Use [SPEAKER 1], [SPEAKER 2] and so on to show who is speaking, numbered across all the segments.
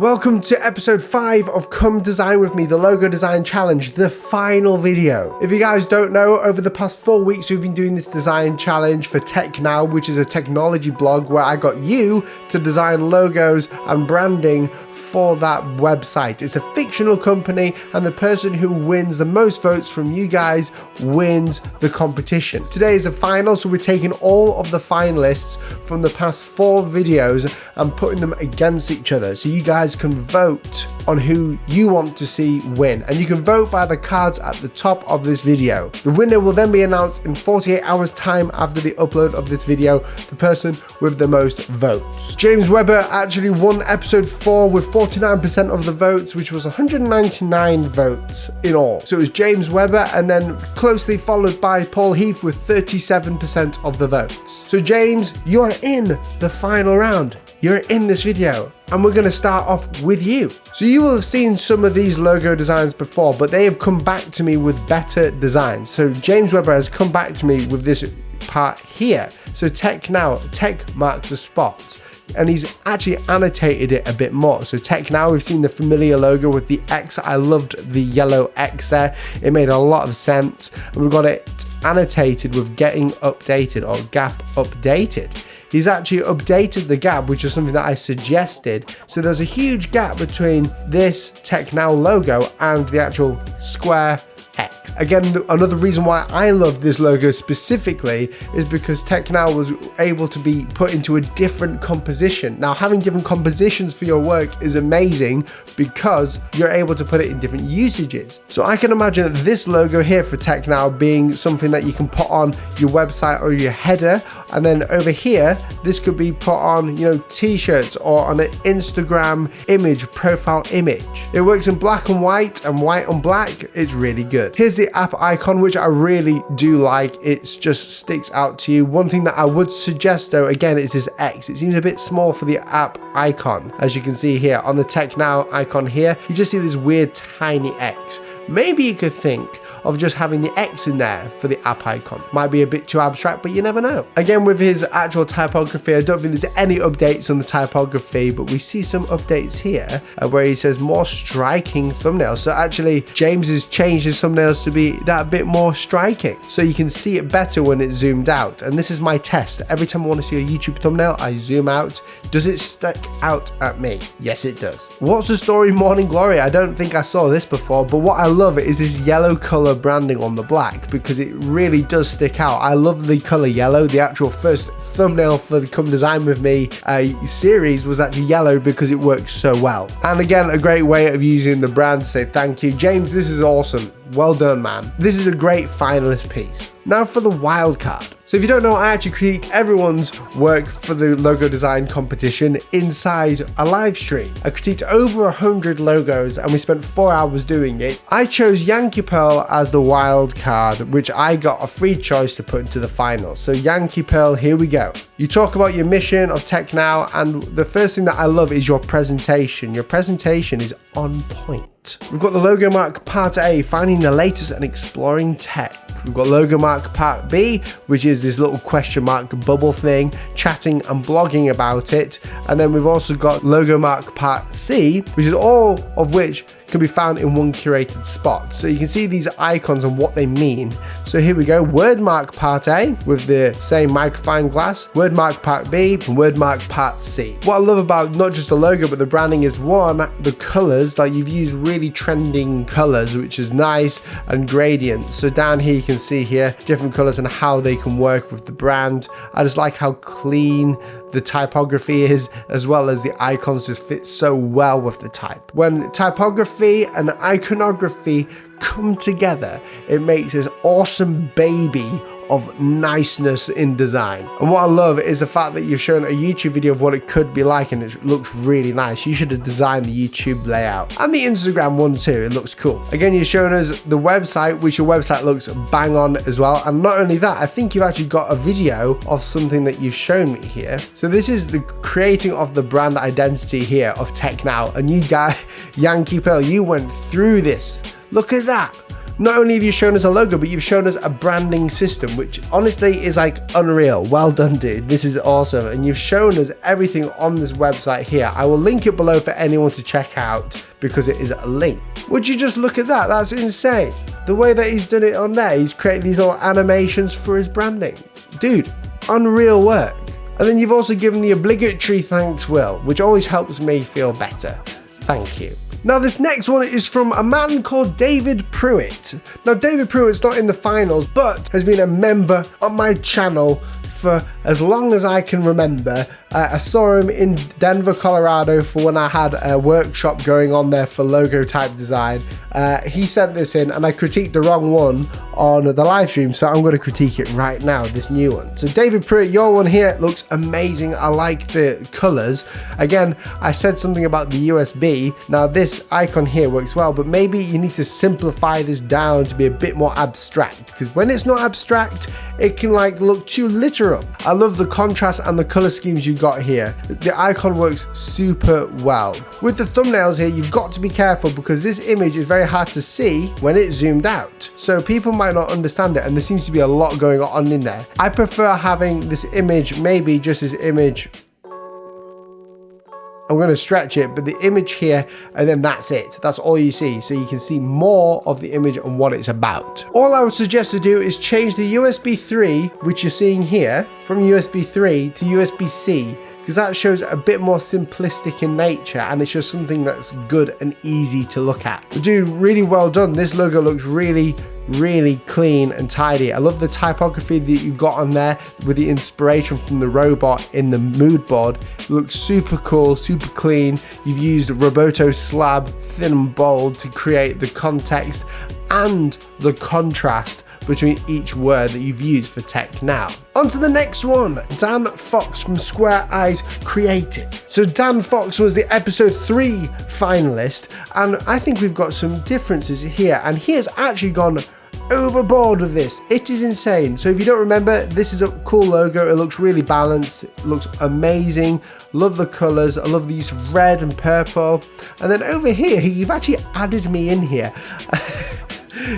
[SPEAKER 1] Welcome to episode 5 of Come Design With Me, the logo design challenge, the final video. If you guys don't know, over the past 4 weeks we've been doing this design challenge for Tech Now, which is a technology blog where I got you to design logos and branding for that website. It's a fictional company and the person who wins the most votes from you guys wins the competition. Today is the final, so we're taking all of the finalists from the past 4 videos and putting them against each other. So you guys can vote on who you want to see win, and you can vote by the cards at the top of this video. The winner will then be announced in 48 hours time after the upload of this video, the person with the most votes. James Webber actually won episode 4 with 49% of the votes, which was 199 votes in all. So it was James Webber and then closely followed by Paul Heath with 37% of the votes. So James, you're in the final round. You're in this video and we're going to start off with you. So you will have seen some of these logo designs before, but they have come back to me with better designs. So James Webber has come back to me with this part here. So Tech Now, Tech marks the spot. And he's actually annotated it a bit more. So Tech Now, we've seen the familiar logo with the X. I loved the yellow X there. It made a lot of sense. And we've got it annotated with getting updated or gap updated. He's actually updated the gap, which is something that I suggested. So there's a huge gap between this Tech Now logo and the actual square X. Again, another reason why I love this logo specifically is because Tech Now was able to be put into a different composition. Now, having different compositions for your work is amazing because you're able to put it in different usages. So I can imagine this logo here for Tech Now being something that you can put on your website or your header, and then over here this could be put on, t-shirts or on an Instagram image, profile image. It works in black and white on black. It's really good. Here's the app icon, which I really do like. It just sticks out to you. One thing that I would suggest though, again, is this X. It seems a bit small for the app icon. As you can see here on the Tech Now icon here, you just see this weird tiny X. Maybe you could think of just having the X in there for the app icon. Might be a bit too abstract, but you never know. Again, with his actual typography, I don't think there's any updates on the typography, but we see some updates here where he says more striking thumbnails. So actually, James has changed his thumbnails to be that bit more striking. So you can see it better when it's zoomed out. And this is my test. Every time I want to see a YouTube thumbnail, I zoom out. Does it stick out at me? Yes, it does. What's the story Morning Glory? I don't think I saw this before, but what I love is this yellow color branding on the black because it really does stick out. I love the color yellow. The actual first thumbnail for the Come Design With Me series was actually yellow because it works so well. And again, a great way of using the brand to say thank you. James, this is awesome. Well done, man. This is a great finalist piece. Now for the wild card. So if you don't know, I actually critique everyone's work for the logo design competition inside a live stream. I critiqued over 100 logos and we spent 4 hours doing it. I chose Yankee Pearl as the wild card, which I got a free choice to put into the final. So Yankee Pearl, here we go. You talk about your mission of Tech Now, and the first thing that I love is your presentation. Your presentation is on point. We've got the logo mark part A, finding the latest and exploring tech. We've got logo mark part B, which is this little question mark bubble thing, chatting and blogging about it. And then we've also got logo mark part C, which is all of which can be found in one curated spot. So you can see these icons and what they mean. So here we go, word mark part A with the same magnifying glass, word mark part B, and word mark part C. What I love about not just the logo but the branding is one, the colors. Like you've used really trending colors, which is nice, and gradients. So down here you can see here different colors and how they can work with the brand. I just like how clean the typography is, as well as the icons just fit so well with the type. When typography and iconography come together, it makes this awesome baby of niceness in design. And what I love is the fact that you've shown a YouTube video of what it could be like, and it looks really nice. You should have designed the YouTube layout and the Instagram one too. It looks cool. Again, you're showing us the website, which your website looks bang on as well. And not only that, I think you've actually got a video of something that you've shown me here. So this is the creating of the brand identity here of Tech Now. And you guy, Yankee Pearl, you went through this. Look at that. Not only have you shown us a logo, but you've shown us a branding system, which honestly is like unreal. Well done, dude. This is awesome. And you've shown us everything on this website here. I will link it below for anyone to check out because it is a link. Would you just look at that? That's insane. The way that he's done it on there, he's created these little animations for his branding. Dude, unreal work. And then you've also given the obligatory thanks, Will, which always helps me feel better. Thank you. Now this next one is from a man called David Pruitt. Now David Pruitt's not in the finals, but has been a member on my channel for as long as I can remember. I saw him in Denver, Colorado for when I had a workshop going on there for logo type design. He sent this in and I critiqued the wrong one on the live stream, so I'm going to critique it right now, this new one. So David Pruitt, your one here looks amazing. I like the colors. Again, I said something about the USB. Now this icon here works well, but maybe you need to simplify this down to be a bit more abstract, because when it's not abstract, it can like look too literal. I love the contrast and the color schemes you got here. The icon works super well. With the thumbnails here, you've got to be careful because this image is very hard to see when it's zoomed out. So people might not understand it, and there seems to be a lot going on in there. I prefer having this image, maybe just this image. I'm going to stretch it, but the image here, and then that's it. That's all you see. So you can see more of the image and what it's about. All I would suggest to do is change the USB 3, which you're seeing here, from USB 3 to USB-C, because that shows a bit more simplistic in nature, and it's just something that's good and easy to look at. So dude, really well done. This logo looks really clean and tidy. I love the typography that you've got on there with the inspiration from the robot in the mood board. It looks super cool, super clean. You've used Roboto slab, thin and bold, to create the context and the contrast between each word that you've used for Tech Now. On to the next one, Dan Fox from Square Eyes Creative. So Dan Fox was the episode 3 finalist, and I think we've got some differences here, and he has actually gone overboard with this. It is insane. So if you don't remember, this is a cool logo. It looks really balanced. It looks amazing. Love the colors. I love the use of red and purple. And then over here, you've actually added me in here.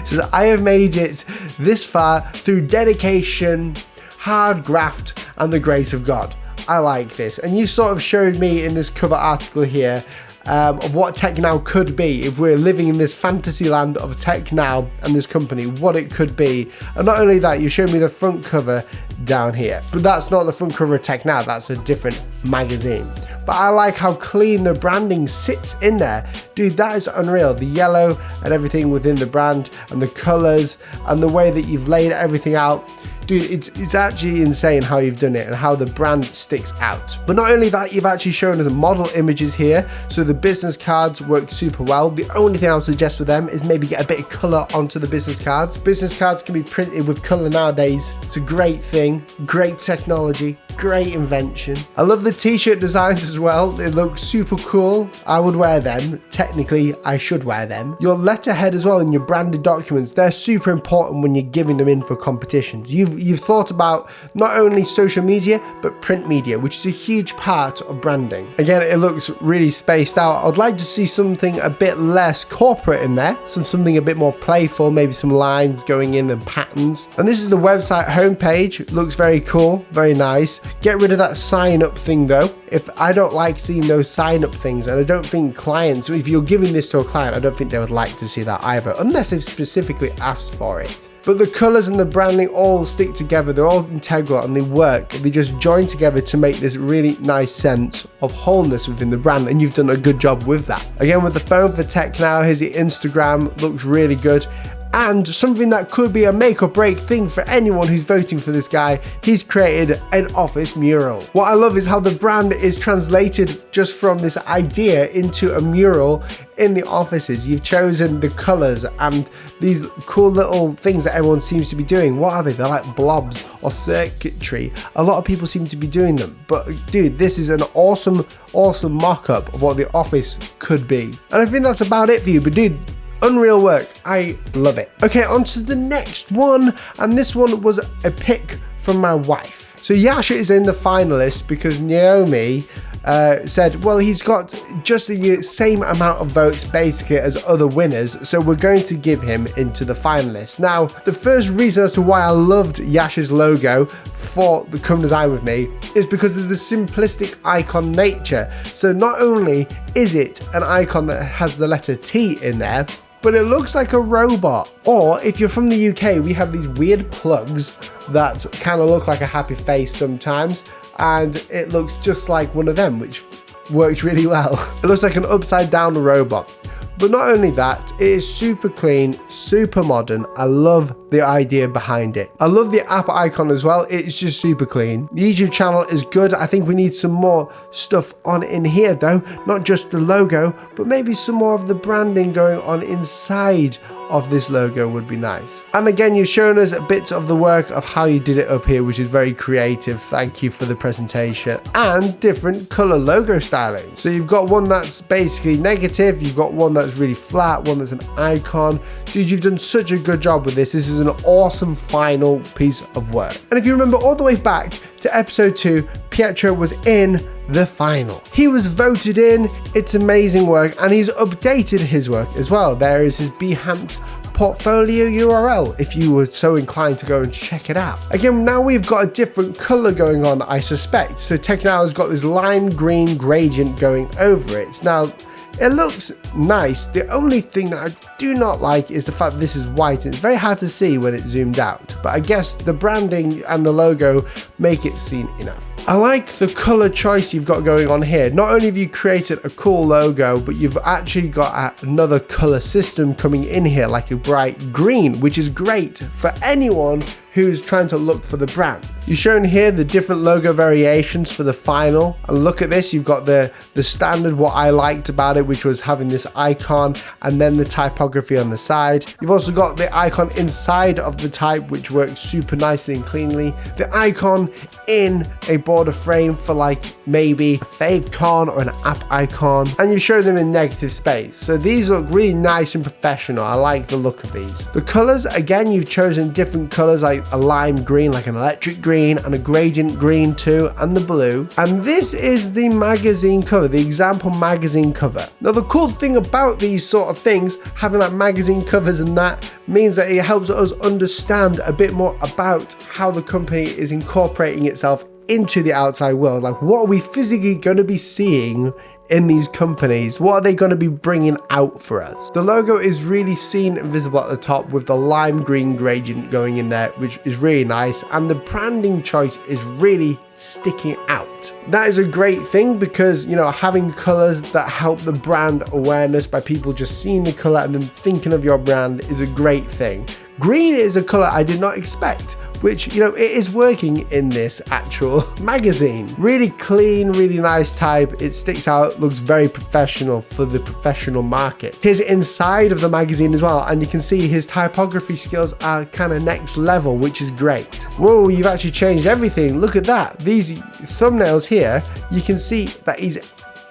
[SPEAKER 1] Says, I have made it this far through dedication, hard graft, and the grace of God. I like this. And you sort of showed me in this cover article here of what Tech Now could be if we're living in this fantasy land of Tech Now and this company, what it could be. And not only that, you showed me the front cover down here. But that's not the front cover of Tech Now, that's a different magazine. But I like how clean the branding sits in there. Dude, that is unreal. The yellow and everything within the brand and the colors and the way that you've laid everything out. Dude, it's actually insane how you've done it and how the brand sticks out. But not only that, you've actually shown us model images here. So the business cards work super well. The only thing I would suggest with them is maybe get a bit of color onto the business cards. Business cards can be printed with color nowadays. It's a great thing, great technology, great invention. I love the t-shirt designs as well. They look super cool. I would wear them. Technically, I should wear them. Your letterhead as well and your branded documents, they're super important when you're giving them in for competitions. You've thought about not only social media, but print media, which is a huge part of branding. Again, it looks really spaced out. I'd like to see something a bit less corporate in there, something a bit more playful, maybe some lines going in and patterns. And this is the website homepage. It looks very cool, very nice. Get rid of that sign up thing though. If I don't like seeing those sign up things, and I don't think clients, if you're giving this to a client, I don't think they would like to see that either, unless they've specifically asked for it. But the colors and the branding all stick together, they're all integral and they work. They just join together to make this really nice sense of wholeness within the brand, and you've done a good job with that. Again, with the phone for Tech Now, here's the Instagram, looks really good. And something that could be a make or break thing for anyone who's voting for this guy, he's created an office mural. What I love is how the brand is translated just from this idea into a mural in the offices. You've chosen the colors and these cool little things that everyone seems to be doing. What are they? They're like blobs or circuitry. A lot of people seem to be doing them. But dude, this is an awesome mock-up of what the office could be. And I think that's about it for you. But dude, unreal work. I love it. Okay, on to the next one. And this one was a pick from my wife. So Yasha is in the finalists because Naomi said, well, he's got just the same amount of votes basically as other winners, so we're going to give him into the finalists. Now, the first reason as to why I loved Yash's logo for the Come Design With Me is because of the simplistic icon nature. So not only is it an icon that has the letter T in there, but it looks like a robot. Or if you're from the UK, we have these weird plugs that kind of look like a happy face sometimes, and it looks just like one of them, which works really well. It looks like an upside down robot. But not only that, it is super clean, super modern. I love the idea behind it. I love the app icon as well. It's just super clean. The YouTube channel is good. I think we need some more stuff on in here though, not just the logo, but maybe some more of the branding going on inside of this logo would be nice. And again, you're showing us a bit of the work of how you did it up here, which is very creative. Thank you for the presentation. And different color logo styling. So you've got one that's basically negative, you've got one that's really flat, one that's an icon. Dude, you've done such a good job with this. This is an awesome final piece of work. And if you remember all the way back to episode 2, Pietro was in the final. He was voted in. It's amazing work, and he's updated his work as well. There is his Behance portfolio URL if you were so inclined to go and check it out. Again, now we've got a different color going on, I suspect. So TechNow has got this lime green gradient going over it. Now, it looks nice. The only thing that I do not like is the fact that this is white. It's very hard to see when it's zoomed out, but I guess the branding and the logo make it seen enough. I like the color choice you've got going on here. Not only have you created a cool logo, but you've actually got another color system coming in here, like a bright green, which is great for anyone who's trying to look for the brand. You've shown here the different logo variations for the final, and look at this, you've got the standard, what I liked about it, which was having this icon and then the typography on the side. You've also got the icon inside of the type, which works super nicely and cleanly. The icon in a border frame for like maybe a favicon or an app icon, and you show them in negative space. So these look really nice and professional. I like the look of these. The colors, again, you've chosen different colors, like a lime green, like an electric green, and a gradient green too, and the blue. And this is the magazine cover, the example magazine cover. Now the cool thing about these sort of things, having like magazine covers and that, means that it helps us understand a bit more about how the company is incorporating itself into the outside world. Like, what are we physically going to be seeing in these companies? What are they going to be bringing out for us? The logo is really seen and visible at the top with the lime green gradient going in there, which is really nice, and the branding choice is really sticking out. That is a great thing because, you know, having colors that help the brand awareness by people just seeing the color and then thinking of your brand is a great thing. Green is a color I did not expect, which, you know, it is working in this actual magazine. Really clean, really nice type. It sticks out, looks very professional for the professional market. Here's inside of the magazine as well, and you can see his typography skills are kind of next level, which is great. Whoa, you've actually changed everything. Look at that. These thumbnails here, you can see that he's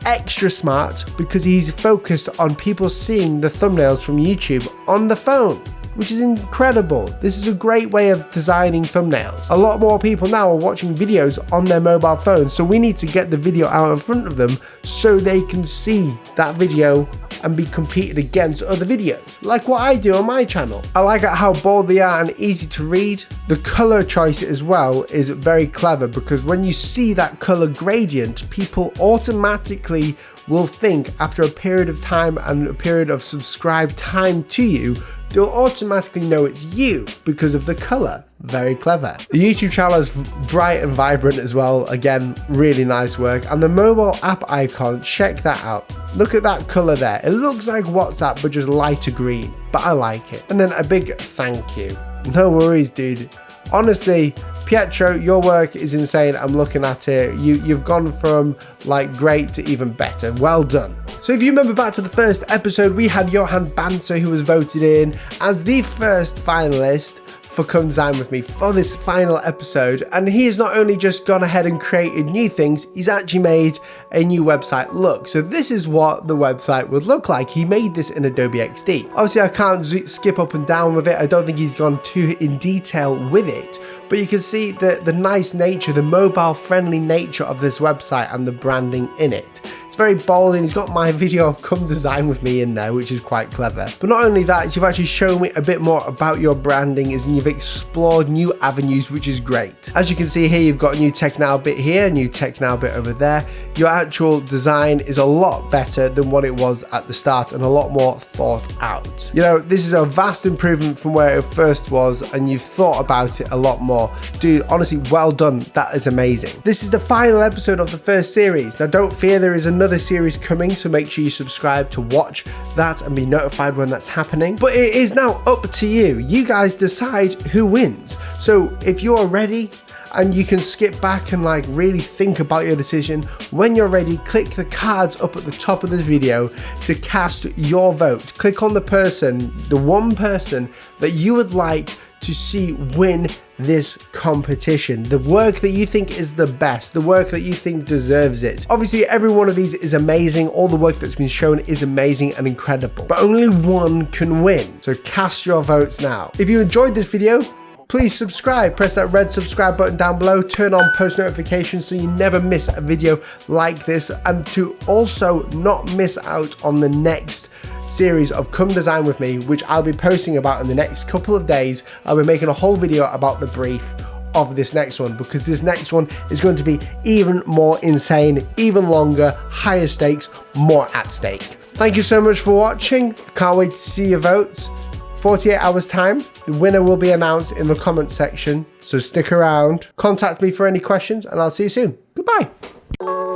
[SPEAKER 1] extra smart because he's focused on people seeing the thumbnails from YouTube on the phone, which is incredible. This is a great way of designing thumbnails. A lot more people now are watching videos on their mobile phones, so we need to get the video out in front of them so they can see that video and be competed against other videos, like what I do on my channel. I like how bold they are and easy to read. The color choice as well is very clever because when you see that color gradient, people automatically will think, after a period of time and a period of subscribed time to you, they'll automatically know it's you because of the color. Very clever. The YouTube channel is bright and vibrant as well. Again, really nice work. And the mobile app icon, check that out. Look at that color there. It looks like WhatsApp, but just lighter green, but I like it. And then a big thank you. No worries, dude. Honestly, Pietro, your work is insane. I'm looking at it. You've gone from like great to even better. Well done. So if you remember back to the first episode, we had Johan Banter, who was voted in as the first finalist for Come Design With Me for this final episode, and he has not only just gone ahead and created new things, he's actually made a new website look. So this is what the website would look like. He made this in Adobe XD. Obviously I can't skip up and down with it. I don't think he's gone too in detail with it, but you can see the nice nature, the mobile friendly nature of this website and the branding in it. It's very bold, and he's got my video of Come Design With Me in there, which is quite clever. But not only that, you've actually shown me a bit more about your branding, and you've explored new avenues, which is great. As you can see here, you've got a new Tech Now bit here, a new Tech Now bit over there. Your actual design is a lot better than what it was at the start and a lot more thought out. You know, this is a vast improvement from where it first was, and you've thought about it a lot more. Dude, honestly, well done. That is amazing. This is the final episode of the first series. Now, don't fear, there is another series coming, so make sure you subscribe to watch that and be notified when that's happening. But it is now up to you. You guys decide who wins. So if you're ready, and you can skip back and like really think about your decision. When you're ready, click the cards up at the top of this video to cast your vote. Click on the person, the one person that you would like to see win this competition, the work that you think is the best, the work that you think deserves it. Obviously, every one of these is amazing. All the work that's been shown is amazing and incredible, but only one can win. So cast your votes now. If you enjoyed this video, please subscribe, press that red subscribe button down below, turn on post notifications so you never miss a video like this, and to also not miss out on the next series of Come Design With Me, which I'll be posting about in the next couple of days. I'll be making a whole video about the brief of this next one, because this next one is going to be even more insane, even longer, higher stakes, more at stake. Thank you so much for watching. Can't wait to see your votes. 48 hours time, the winner will be announced in the comments section, so stick around. Contact me for any questions, and I'll see you soon. Goodbye.